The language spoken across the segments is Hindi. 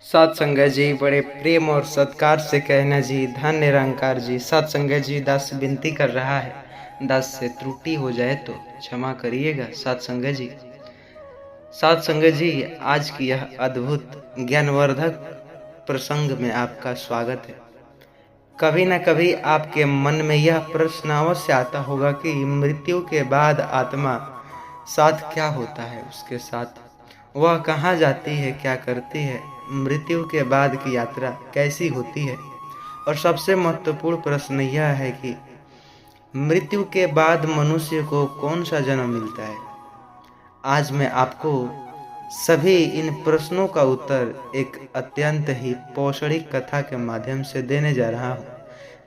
सात संगत जी बड़े प्रेम और सत्कार से कहना जी, धन्य निरंकार जी। सात संगत जी, दास विनती कर रहा है, दास से त्रुटि हो जाए तो क्षमा करिएगा। सात संगत जी, सात संगत जी, आज की यह अद्भुत ज्ञानवर्धक प्रसंग में आपका स्वागत है। कभी न कभी आपके मन में यह प्रश्न अवश्य आता होगा कि मृत्यु के बाद आत्मा साथ क्या होता है, उसके साथ वह कहाँ जाती है, क्या करती है, मृत्यु के बाद की यात्रा कैसी होती है। और सबसे महत्वपूर्ण प्रश्न यह है कि मृत्यु के बाद मनुष्य को कौन सा जन्म मिलता है। आज मैं आपको सभी इन प्रश्नों का उत्तर एक अत्यंत ही पौराणिक कथा के माध्यम से देने जा रहा हूँ,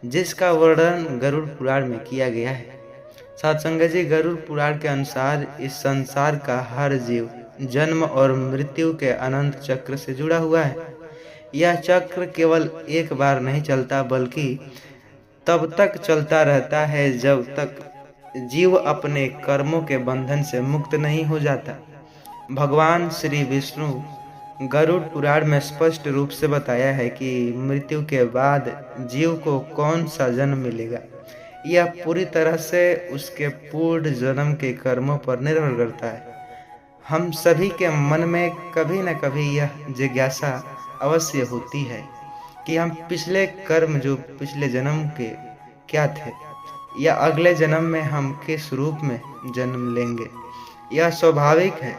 जिसका वर्णन गरुड़ पुराण में किया गया है। सत्संग जी, गरुड़ पुराण के अनुसार इस संसार का हर जीव जन्म और मृत्यु के अनंत चक्र से जुड़ा हुआ है। यह चक्र केवल एक बार नहीं चलता, बल्कि तब तक चलता रहता है जब तक जीव अपने कर्मों के बंधन से मुक्त नहीं हो जाता। भगवान श्री विष्णु गरुड़ पुराण में स्पष्ट रूप से बताया है कि मृत्यु के बाद जीव को कौन सा जन्म मिलेगा। यह पूरी तरह से उसके पूर्ण जन्म के कर्मों पर निर्भर करता है। हम सभी के मन में कभी न कभी यह जिज्ञासा अवश्य होती है कि हम पिछले कर्म जो पिछले जन्म के क्या थे, या अगले जन्म में हम किस रूप में जन्म लेंगे। यह स्वाभाविक है,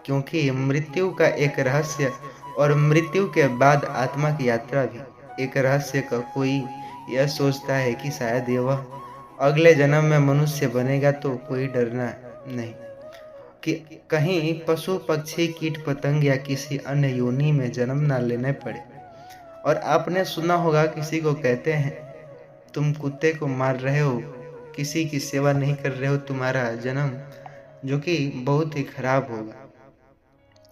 क्योंकि मृत्यु का एक रहस्य और मृत्यु के बाद आत्मा की यात्रा भी एक रहस्य का कोई यह सोचता है कि शायद वह अगले जन्म में मनुष्य बनेगा तो कोई डरना नहीं कि कहीं पशु पक्षी कीट पतंग या किसी अन्य योनि में जन्म ना लेने पड़े। और आपने सुना होगा, किसी को कहते हैं तुम कुत्ते को मार रहे हो, किसी की सेवा नहीं कर रहे हो, तुम्हारा जन्म जो कि बहुत ही खराब होगा।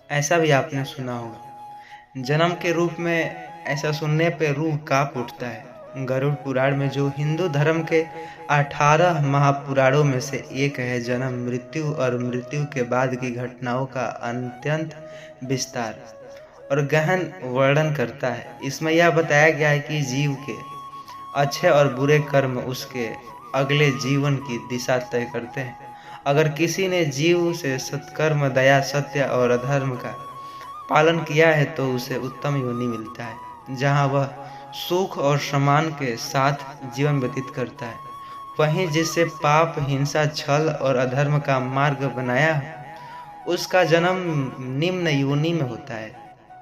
ऐसा भी आपने सुना होगा। जन्म के रूप में ऐसा सुनने पे रूह कांप उठता है। गरुड़ पुराण में, जो हिंदू धर्म के 18 महापुराणों में से एक है, जन्म, मृत्यु और मृत्यु के बाद की घटनाओं का अत्यंत विस्तार और गहन वर्णन करता है। इसमें यह बताया गया है कि जीव के अच्छे और बुरे कर्म उसके अगले जीवन की दिशा तय करते हैं। अगर किसी ने जीव से सत्कर्म, दया, सत्य और अधर्म का पालन किया है तो उसे उत्तम योनि मिलता है, जहां वह सुख और सम्मान के साथ जीवन व्यतीत करता है। वहीं जिससे पाप, हिंसा, छल और अधर्म का मार्ग बनाया हो, उसका जन्म निम्न योनि में होता है,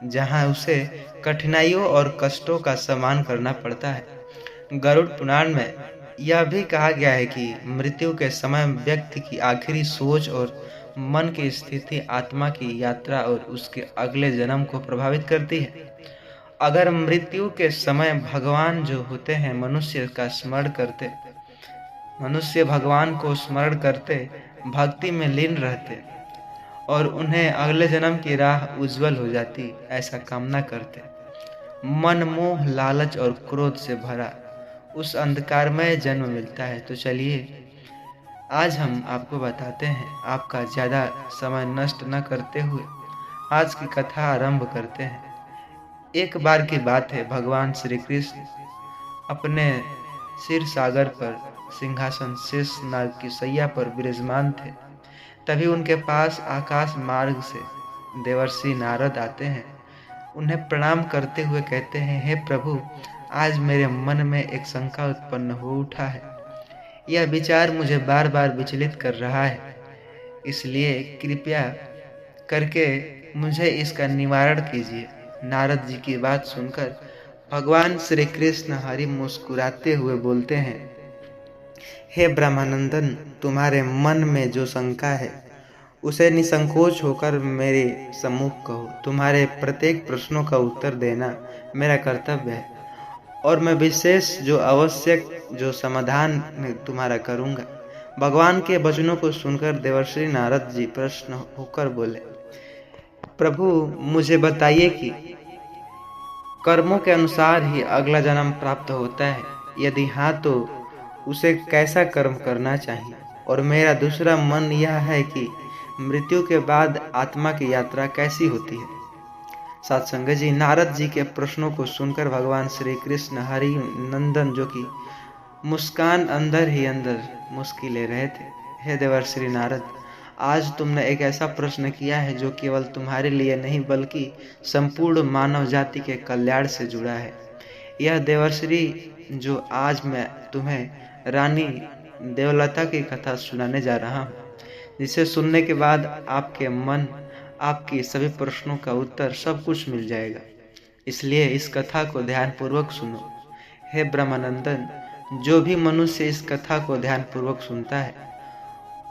जहां उसे कठिनाइयों और कष्टों का सामना करना पड़ता है। गरुड़ पुराण में यह भी कहा गया है कि मृत्यु के समय व्यक्ति की आखिरी सोच और मन की स्थिति आत्मा की यात्रा और उसके अगले जन्म को प्रभावित करती है। अगर मृत्यु के समय भगवान जो होते हैं मनुष्य भगवान को स्मरण करते, भक्ति में लीन रहते और उन्हें अगले जन्म की राह उज्जवल हो जाती, ऐसा कामना करते, मन, मोह, लालच और क्रोध से भरा उस अंधकारमय जन्म मिलता है। तो चलिए आज हम आपको बताते हैं, आपका ज़्यादा समय नष्ट न करते हुए आज की कथा आरंभ करते हैं। एक बार की बात है, भगवान श्री कृष्ण अपने क्षीर सागर पर सिंहासन शेष नाग की सैया पर विराजमान थे। तभी उनके पास आकाश मार्ग से देवर्षि नारद आते हैं। उन्हें प्रणाम करते हुए कहते हैं, हे प्रभु, आज मेरे मन में एक शंका उत्पन्न हो उठा है। यह विचार मुझे बार बार विचलित कर रहा है, इसलिए कृपया करके मुझे इसका निवारण कीजिए। नारद जी की बात सुनकर भगवान श्री कृष्ण हरि मुस्कुराते हुए बोलते हैं, हे ब्रह्मानंदन, तुम्हारे मन में जो शंका है उसे निसंकोच होकर मेरे सम्मुख कहो। तुम्हारे प्रत्येक प्रश्नों का उत्तर देना मेरा कर्तव्य है और मैं विशेष जो आवश्यक जो समाधान तुम्हारा करूँगा। भगवान के वचनों को सुनकर देवर्षि नारद जी प्रश्न होकर बोले, प्रभु, मुझे बताइए कि कर्मों के अनुसार ही अगला जन्म प्राप्त होता है? यदि हाँ तो उसे कैसा कर्म करना चाहिए? और मेरा दूसरा मन यह है कि मृत्यु के बाद आत्मा की यात्रा कैसी होती है? सत्संग जी, नारद जी के प्रश्नों को सुनकर भगवान श्री कृष्ण हरि नंदन जो कि मुस्कान अंदर ही अंदर मुस्की ले रहे थे, हे देवर्षि नारद, आज तुमने एक ऐसा प्रश्न किया है जो केवल तुम्हारे लिए नहीं बल्कि संपूर्ण मानव जाति के कल्याण से जुड़ा है। यह देवर्षि जो आज मैं तुम्हें रानी देवलता की कथा सुनाने जा रहा हूँ, जिसे सुनने के बाद आपके मन, आपकी सभी प्रश्नों का उत्तर सब कुछ मिल जाएगा। इसलिए इस कथा को ध्यानपूर्वक सुनो। हे ब्रह्मानंदन, जो भी मनुष्य इस कथा को ध्यानपूर्वक सुनता है,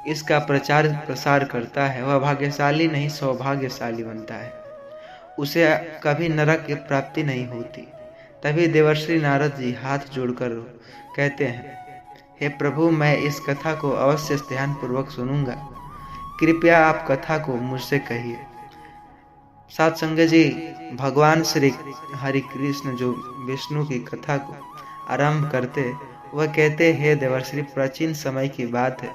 इसका प्रचार प्रसार करता है, वह भाग्यशाली नहीं सौभाग्यशाली बनता है। उसे कभी नरक की प्राप्ति नहीं होती। तभी देवर्षि नारद जी हाथ जोड़कर कहते हैं, हे प्रभु, मैं इस कथा को अवश्य ध्यानपूर्वक सुनूंगा। कृपया आप कथा को मुझसे कहिए। सत्संग जी, भगवान श्री हरि कृष्ण जो विष्णु की कथा को आरंभ करते, वह कहते, हे देवर्षि, प्राचीन समय की बात है।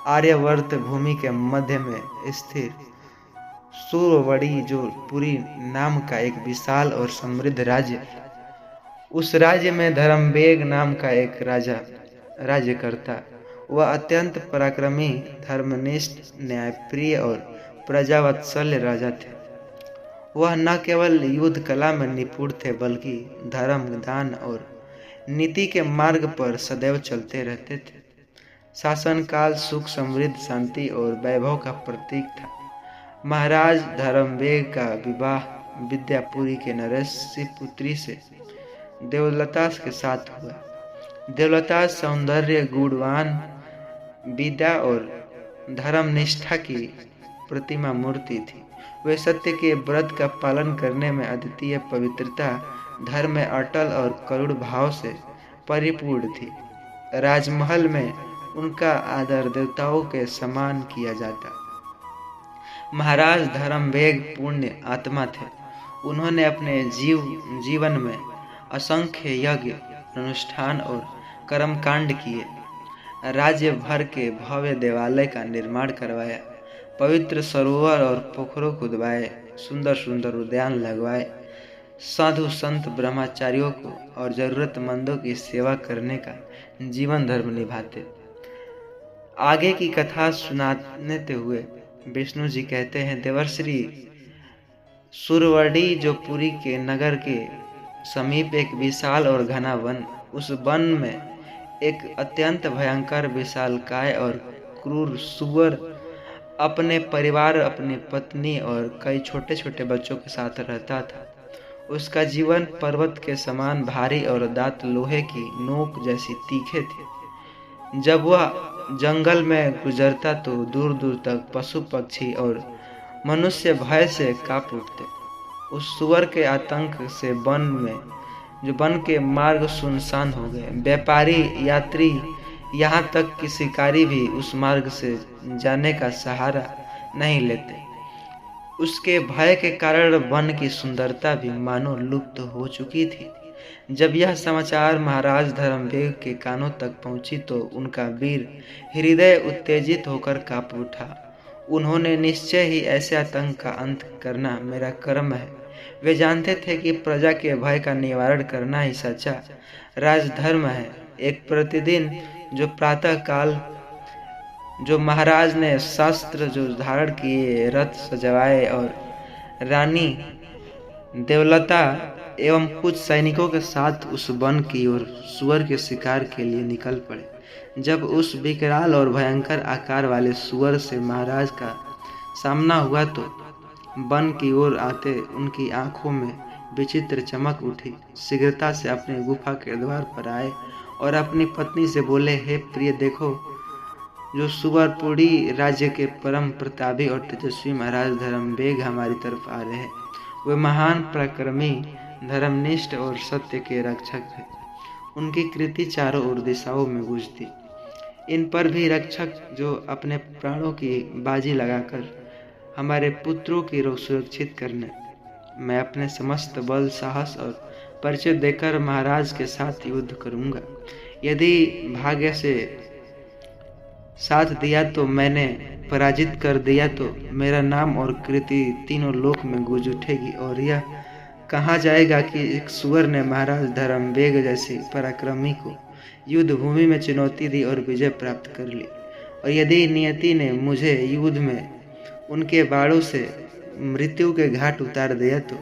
आर्यवर्त भूमि के मध्य में स्थिर सूरवड़ी जो पुरी नाम का एक विशाल और समृद्ध राज्य, उस राज्य में धर्मवेग नाम का एक राजा राज्य करता। वह अत्यंत पराक्रमी, धर्मनिष्ठ, न्यायप्रिय और प्रजावत्सल्य राजा थे। वह न केवल युद्ध कला में निपुण थे बल्कि धर्म, दान और नीति के मार्ग पर सदैव चलते रहते थे। शासन काल सुख, समृद्ध, शांति और वैभव का प्रतीक था। महाराज धर्मवेग का विवाह विद्यापुरी के नरेश पुत्री से देवलता के साथ हुआ। देवलता सौंदर्य, गुणवान, विद्या और धर्मनिष्ठा की प्रतिमा मूर्ति थी। वे सत्य के व्रत का पालन करने में अद्वितीय पवित्रता, धर्म में अटल और करुण भाव से परिपूर्ण थी। राजमहल में उनका आदर देवताओं के समान किया जाता। महाराज धर्मवेग पुण्य आत्मा थे। उन्होंने अपने जीवन में असंख्य यज्ञ, अनुष्ठान और कर्मकांड किए। राज्य भर के भव्य देवालय का निर्माण करवाया, पवित्र सरोवर और पोखरों खुदवाए, सुंदर सुंदर उद्यान लगवाए, साधु संत ब्रह्मचारियों को और जरूरतमंदों की सेवा करने का जीवन धर्म निभाते। आगे की कथा सुनाते हुए विष्णु जी कहते हैं, देवर्षि, सुरवड़ी जो पुरी के नगर के समीप एक विशाल और घना वन, उस वन में एक अत्यंत भयंकर विशालकाय और क्रूर सुअर अपने परिवार, अपनी पत्नी और कई छोटे छोटे बच्चों के साथ रहता था। उसका जीवन पर्वत के समान भारी और दांत लोहे की नोक जैसी तीखे थे। जब वह जंगल में गुजरता तो दूर दूर तक पशु पक्षी और मनुष्य भय से कांप उठते। उस सुअर के आतंक से वन के मार्ग सुनसान हो गए। व्यापारी, यात्री, यहाँ तक कि शिकारी भी उस मार्ग से जाने का सहारा नहीं लेते। उसके भय के कारण वन की सुंदरता भी मानो लुप्त हो चुकी थी। जब यह समाचार महाराज धर्मवेग के कानों तक पहुंची तो उनका वीर हृदय उत्तेजित होकर कांप उठा। उन्होंने निश्चय ही ऐसे आतंक का अंत करना मेरा कर्म है। वे जानते थे कि प्रजा के भय का निवारण करना ही सच्चा राजधर्म है। एक प्रतिदिन जो प्रातः काल जो महाराज ने शस्त्र जो धारण किए, रथ सजवाए और रानी देवलता एवं कुछ सैनिकों के साथ उस वन की ओर सुअर के शिकार के लिए निकल पड़े। जब उस विकराल और भयंकर आकार वाले सुअर से महाराज का सामना हुआ तो वन की ओर आते उनकी आंखों में विचित्र चमक उठी। शीघ्रता से अपने गुफा के द्वार पर आए और अपनी पत्नी से बोले, हे प्रिय, देखो जो सुअरपुरी राज्य के परम प्रतापी और तेजस्वी महाराज धर्मवेग हमारी तरफ आ रहे हैं। वे महान, पराक्रमी, धर्मनिष्ठ और सत्य के रक्षक हैं। उनकी कृति चारों ओर दिशाओं में गूंजती। इन पर भी रक्षक जो अपने प्राणों की बाजी लगाकर हमारे पुत्रों की सुरक्षित करने मैं अपने समस्त बल, साहस और परिचय देकर महाराज के साथ युद्ध करूंगा। यदि भाग्य से साथ दिया तो मैंने पराजित कर दिया तो मेरा नाम और कृति तीनों लोक में गूंज उठेगी। और यह कहा जाएगा कि एक सुअर ने महाराज धर्मवेग जैसे पराक्रमी को युद्ध भूमि में चुनौती दी और विजय प्राप्त कर ली। और यदि नियति ने मुझे युद्ध में उनके बाणों से मृत्यु के घाट उतार दिया तो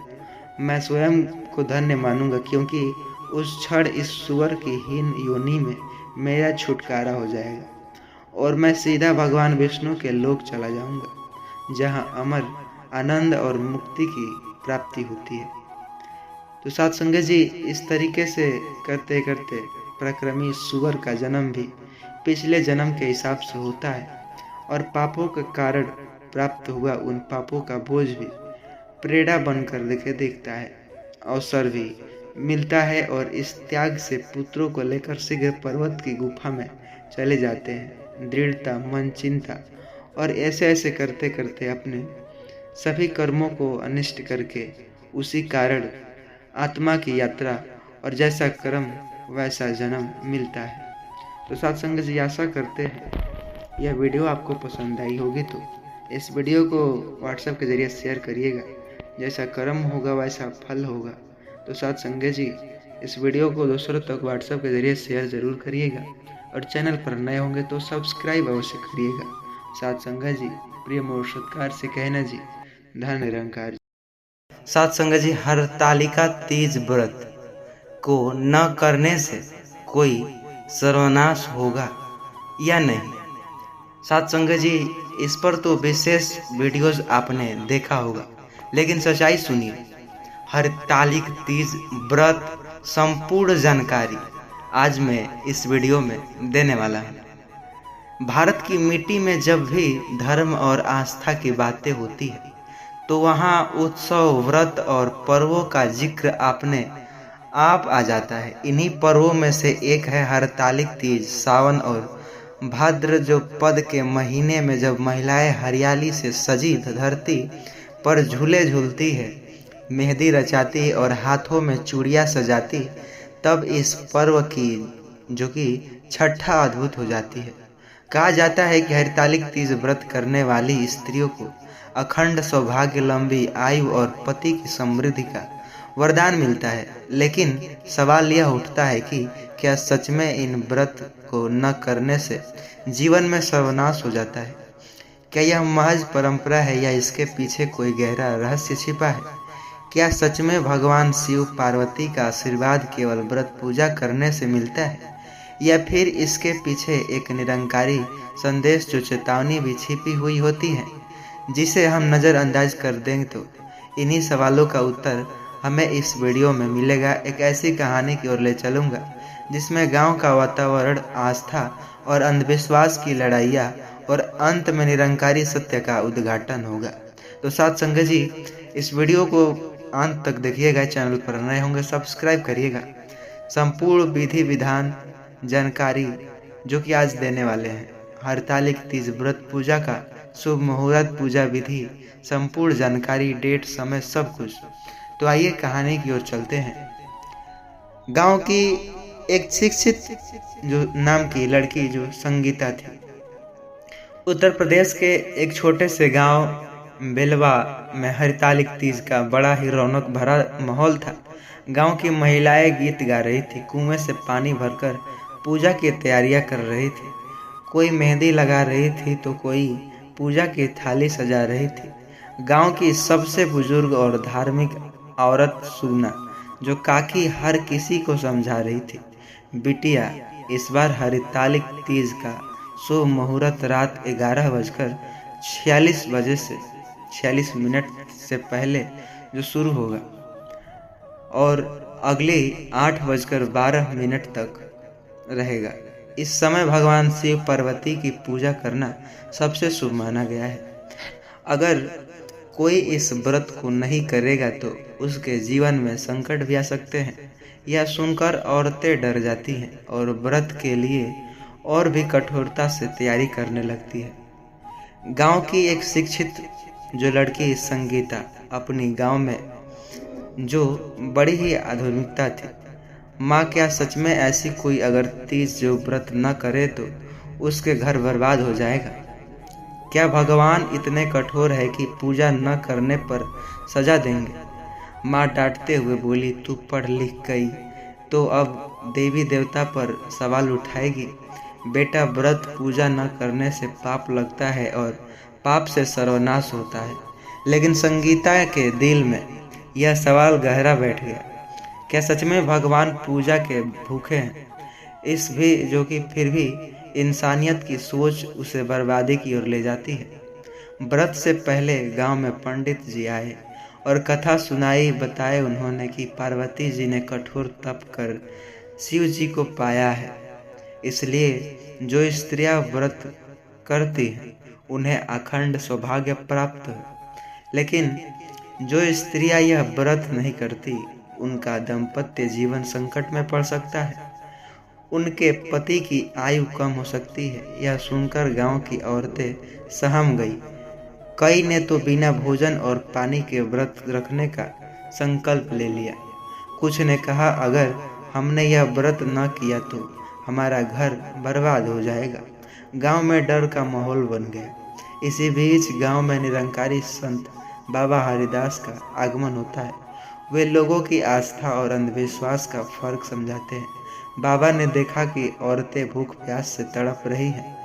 मैं स्वयं को धन्य मानूंगा, क्योंकि उस क्षण इस सुअर की हीन योनि में मेरा छुटकारा हो जाएगा और मैं सीधा भगवान विष्णु के लोक चला जाऊंगा, जहां अमर आनंद और मुक्ति की प्राप्ति होती है। तो साथ संगत जी, इस तरीके से करते करते पराक्रमी सुअर का जन्म भी पिछले जन्म के हिसाब से होता है और पापों के कारण प्राप्त हुआ उन पापों का बोझ भी प्रेरणा बनकर दिखता है, अवसर भी मिलता है और इस त्याग से पुत्रों को लेकर शीघ्र पर्वत की गुफा में चले जाते हैं। दृढ़ता, मन, चिंता और ऐसे ऐसे करते करते अपने सभी कर्मों को अनिष्ट करके उसी कारण आत्मा की यात्रा और जैसा कर्म वैसा जन्म मिलता है। तो साथ संगत जी, आशा करते हैं यह वीडियो आपको पसंद आई होगी, तो इस वीडियो को व्हाट्सएप के जरिए शेयर करिएगा। जैसा कर्म होगा वैसा फल होगा। तो साथ संगत जी, इस वीडियो को दूसरों तक व्हाट्सएप के जरिए शेयर ज़रूर करिएगा और चैनल पर नए होंगे तो सब्सक्राइब अवश्य करिएगा। साथ संगत जी, प्रेम और सत्कार से कहना जी, धन निरंकार जी। साथ संगत जी, हरतालिका तीज व्रत को न करने से कोई सर्वनाश होगा या नहीं? साथ संगत जी, इस पर तो विशेष वीडियोस आपने देखा होगा, लेकिन सच्चाई सुनिए। हरतालिक तीज व्रत संपूर्ण जानकारी आज मैं इस वीडियो में देने वाला हूँ। भारत की मिट्टी में जब भी धर्म और आस्था की बातें होती है तो वहाँ उत्सव, व्रत और पर्वों का जिक्र अपने आप आ जाता है। इन्हीं पर्वों में से एक है हरतालिक तीज। सावन और भाद्र जो पद के महीने में जब महिलाएं हरियाली से सजी धरती पर झूले झूलती है, मेहंदी रचाती और हाथों में चूड़ियाँ सजाती, तब इस पर्व की जो कि छठा अद्भुत हो जाती है। कहा जाता है कि हरतालिक तीज व्रत करने वाली स्त्रियों को अखंड सौभाग्य, लंबी आयु और पति की समृद्धि का वरदान मिलता है। लेकिन सवाल यह उठता है कि क्या सच में इन व्रत को न करने से जीवन में सर्वनाश हो जाता है? क्या यह महज परंपरा है या इसके पीछे कोई गहरा रहस्य छिपा है? क्या सच में भगवान शिव पार्वती का आशीर्वाद केवल व्रत पूजा करने से मिलता है, या फिर इसके पीछे एक निरंकारी संदेश जो चेतावनी भी छिपी हुई होती है, जिसे हम नज़रअंदाज कर देंगे? तो इन्हीं सवालों का उत्तर हमें इस वीडियो में मिलेगा। एक ऐसी कहानी की ओर ले चलूँगा जिसमें गांव का वातावरण, आस्था और अंधविश्वास की लड़ाइयाँ और अंत में निरंकारी सत्य का उद्घाटन होगा। तो साथ संगत जी, इस वीडियो को अंत तक देखिएगा। चैनल पर नए होंगे सब्सक्राइब करिएगा। संपूर्ण विधि विधान जानकारी जो कि आज देने वाले हैं, हरतालिक तीज व्रत पूजा का शुभ मुहूर्त, पूजा विधि, संपूर्ण जानकारी, डेट, समय, सब कुछ। तो आइए कहानी की ओर चलते हैं। गांव की एक शिक्षित जो नाम की लड़की जो संगीता थी, उत्तर प्रदेश के एक छोटे से गांव बेलवा में हरतालिक तीज का बड़ा ही रौनक भरा माहौल था। गांव की महिलाएं गीत गा रही थी, कुएं से पानी भरकर पूजा की तैयारियां कर रही थी। कोई मेहंदी लगा रही थी तो कोई पूजा की थाली सजा रही थी। गांव की सबसे बुजुर्ग और धार्मिक औरत सुगना जो काकी हर किसी को समझा रही थी, बिटिया, इस बार हरतालिक तीज का शुभ मुहूर्त रात 11:46 से पहले जो शुरू होगा और अगले 8:12 तक रहेगा। इस समय भगवान शिव पार्वती की पूजा करना सबसे शुभ माना गया है। अगर कोई इस व्रत को नहीं करेगा तो उसके जीवन में संकट भी आ सकते हैं। यह सुनकर औरतें डर जाती हैं और व्रत के लिए और भी कठोरता से तैयारी करने लगती है। गांव की एक शिक्षित जो लड़की संगीता अपनी गांव में जो बड़ी ही आधुनिकता थी। माँ, क्या सच में ऐसी कोई अगर तीज जो व्रत न करे तो उसके घर बर्बाद हो जाएगा। क्या भगवान इतने कठोर है कि पूजा न करने पर सजा देंगे? माँ डांटते हुए बोली, तू पढ़ लिख गई तो अब देवी देवता पर सवाल उठाएगी। बेटा, व्रत पूजा न करने से पाप लगता है और पाप से सर्वनाश होता है। लेकिन संगीता के दिल में यह सवाल गहरा बैठ गया, क्या सच में भगवान पूजा के भूखे हैं? इस भी जो कि फिर भी इंसानियत की सोच उसे बर्बादी की ओर ले जाती है। व्रत से पहले गांव में पंडित जी आए और कथा सुनाई। बताए उन्होंने कि पार्वती जी ने कठोर तप कर शिव जी को पाया है, इसलिए जो स्त्रियां व्रत करती हैं उन्हें अखंड सौभाग्य प्राप्त है। लेकिन जो स्त्रियां यह व्रत नहीं करती उनका दाम्पत्य जीवन संकट में पड़ सकता है, उनके पति की आयु कम हो सकती है। यह सुनकर गांव की औरतें सहम गई। कई ने तो बिना भोजन और पानी के व्रत रखने का संकल्प ले लिया। कुछ ने कहा, अगर हमने यह व्रत न किया तो हमारा घर बर्बाद हो जाएगा। गांव में डर का माहौल बन गया। इसी बीच गांव में निरंकारी संत बाबा हरिदास का आगमन होता है। वे लोगों की आस्था और अंधविश्वास का फर्क समझाते हैं। बाबा ने देखा कि औरतें भूख प्यास से तड़प रही हैं,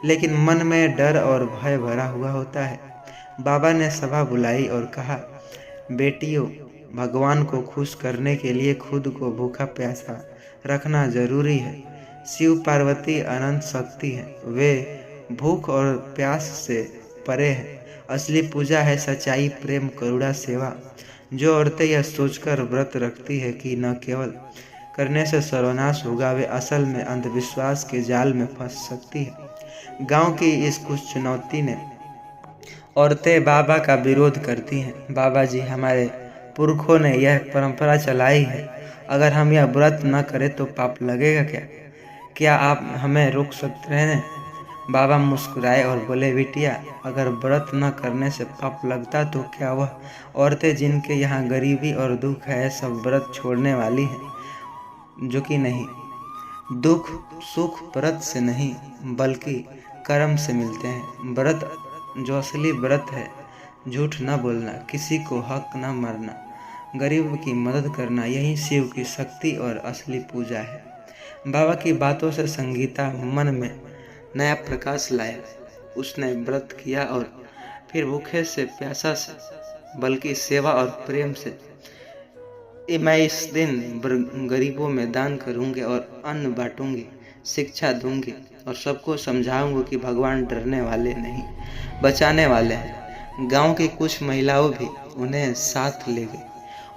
लेकिन मन में डर और भय भरा हुआ होता है। बाबा ने सभा बुलाई और कहा, बेटियों, भगवान को खुश करने के लिए खुद को भूखा प्यासा रखना जरूरी है। शिव पार्वती अनंत शक्ति है, वे भूख और प्यास से परे है। असली पूजा है सच्चाई, प्रेम, करुणा, सेवा। जो औरतें यह सोचकर व्रत रखती है कि न केवल करने से सर्वनाश होगा, वे असल में अंधविश्वास के जाल में फंस सकती है। गांव की इस कुछ चुनौती ने औरतें बाबा का विरोध करती हैं। बाबा जी, हमारे पुरखों ने यह परंपरा चलाई है, अगर हम यह व्रत न करें तो पाप लगेगा क्या? क्या आप हमें रोक सकते हैं? बाबा मुस्कुराए और बोले, बिटिया, अगर व्रत न करने से पाप लगता तो क्या वह औरतें जिनके यहाँ गरीबी और दुख है सब व्रत छोड़ने वाली हैं? जो कि नहीं। दुख सुख व्रत से नहीं बल्कि कर्म से मिलते हैं। व्रत जो असली व्रत है, झूठ न बोलना, किसी को हक न मारना, गरीब की मदद करना, यही शिव की शक्ति और असली पूजा है। बाबा की बातों से संगीता मन में नया प्रकाश लाया। उसने व्रत किया और फिर भूखे से प्यासा से बल्कि सेवा और प्रेम से, मैं इस दिन गरीबों में दान करूंगी और अन्न बांटूंगी, शिक्षा दूंगी और सबको समझाऊंगी कि भगवान डरने वाले नहीं, बचाने वाले हैं। गांव की कुछ महिलाओं भी उन्हें साथ ले गई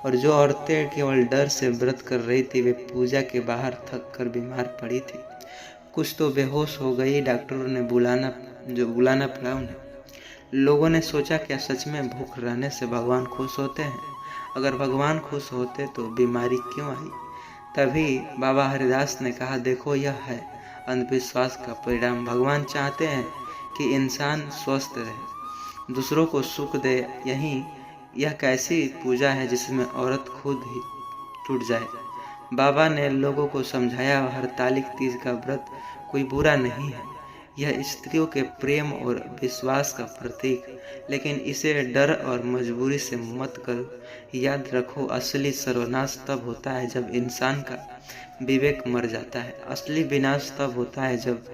और जो औरतें केवल डर से व्रत कर रही थी वे पूजा के बाहर थक कर बीमार पड़ी थी। कुछ तो बेहोश हो गई। डॉक्टरों ने बुलाना पड़ा उन्हें। लोगों ने सोचा, क्या सच में भूख रहने से भगवान खुश होते हैं? अगर भगवान खुश होते तो बीमारी क्यों आई? तभी बाबा हरिदास ने कहा, देखो, यह है अंधविश्वास का परिणाम। भगवान चाहते हैं कि इंसान स्वस्थ रहे, दूसरों को सुख दे। यह कैसी पूजा है जिसमें औरत खुद ही टूट जाए? बाबा ने लोगों को समझाया, हरतालिक तीज का व्रत कोई बुरा नहीं है, यह स्त्रियों के प्रेम और विश्वास का प्रतीक, लेकिन इसे डर और मजबूरी से मत करो। याद रखो, असली सर्वनाश तब होता है जब इंसान का विवेक मर जाता है। असली विनाश तब होता है जब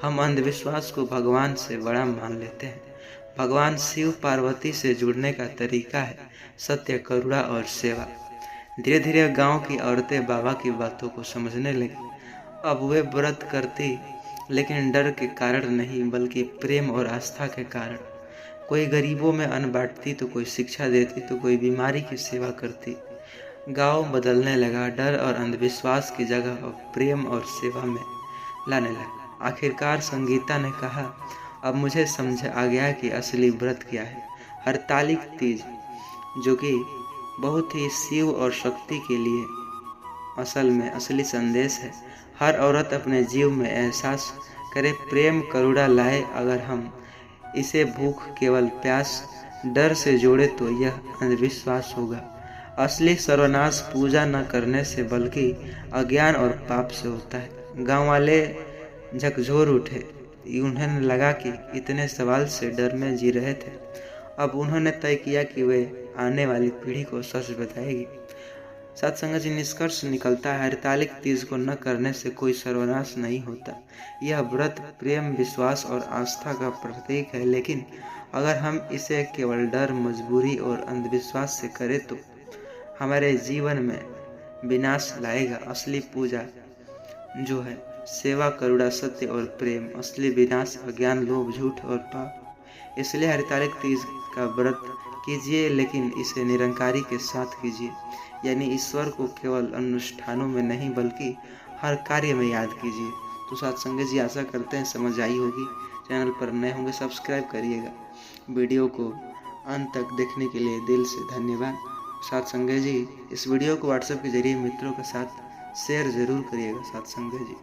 हम अंधविश्वास को भगवान से बड़ा मान लेते हैं। भगवान शिव पार्वती से जुड़ने का तरीका है सत्य, करुणा और सेवा। धीरे धीरे गांव की औरतें बाबा की बातों को समझने लगी। अब वे व्रत करती, लेकिन डर के कारण नहीं बल्कि प्रेम और आस्था के कारण। कोई गरीबों में अन्न बांटती तो कोई शिक्षा देती तो कोई बीमारी की सेवा करती। गांव बदलने लगा। डर और अंधविश्वास की जगह अब प्रेम और सेवा में लाने लगा। आखिरकार संगीता ने कहा, अब मुझे समझ आ गया कि असली व्रत क्या है। हरतालिक तीज, जो कि बहुत ही शिव और शक्ति के लिए असल में असली संदेश है। हर औरत अपने जीव में एहसास करे, प्रेम करुणा लाए। अगर हम इसे भूख, केवल प्यास, डर से जोड़े तो यह अंधविश्वास होगा। असली सर्वनाश पूजा न करने से बल्कि अज्ञान और पाप से होता है। गांव वाले झकझोर उठे। उन्हें लगा कि इतने सवाल से डर में जी रहे थे। अब उन्होंने तय किया कि वे आने वाली पीढ़ी को सच बताएगी। सत्संग जी, निष्कर्ष निकलता है, हरितालिक तीज को न करने से कोई सर्वनाश नहीं होता। यह व्रत प्रेम, विश्वास और आस्था का प्रतीक है, लेकिन अगर हम इसे केवल डर, मजबूरी और अंधविश्वास से करें तो हमारे जीवन में विनाश लाएगा। असली पूजा जो है सेवा, करुणा, सत्य और प्रेम। असली विनाश अज्ञान, लोभ, झूठ और पाप। इसलिए हरितालिक तीज का व्रत कीजिए, लेकिन इसे निरंकारी के साथ कीजिए, यानी ईश्वर को केवल अनुष्ठानों में नहीं बल्कि हर कार्य में याद कीजिए। तो सत्संग जी, आशा करते हैं समझ आई होगी। चैनल पर नए होंगे सब्सक्राइब करिएगा। वीडियो को अंत तक देखने के लिए दिल से धन्यवाद। सत्संग जी, इस वीडियो को व्हाट्सएप के जरिए मित्रों के साथ शेयर जरूर करिएगा। सत्संग जी।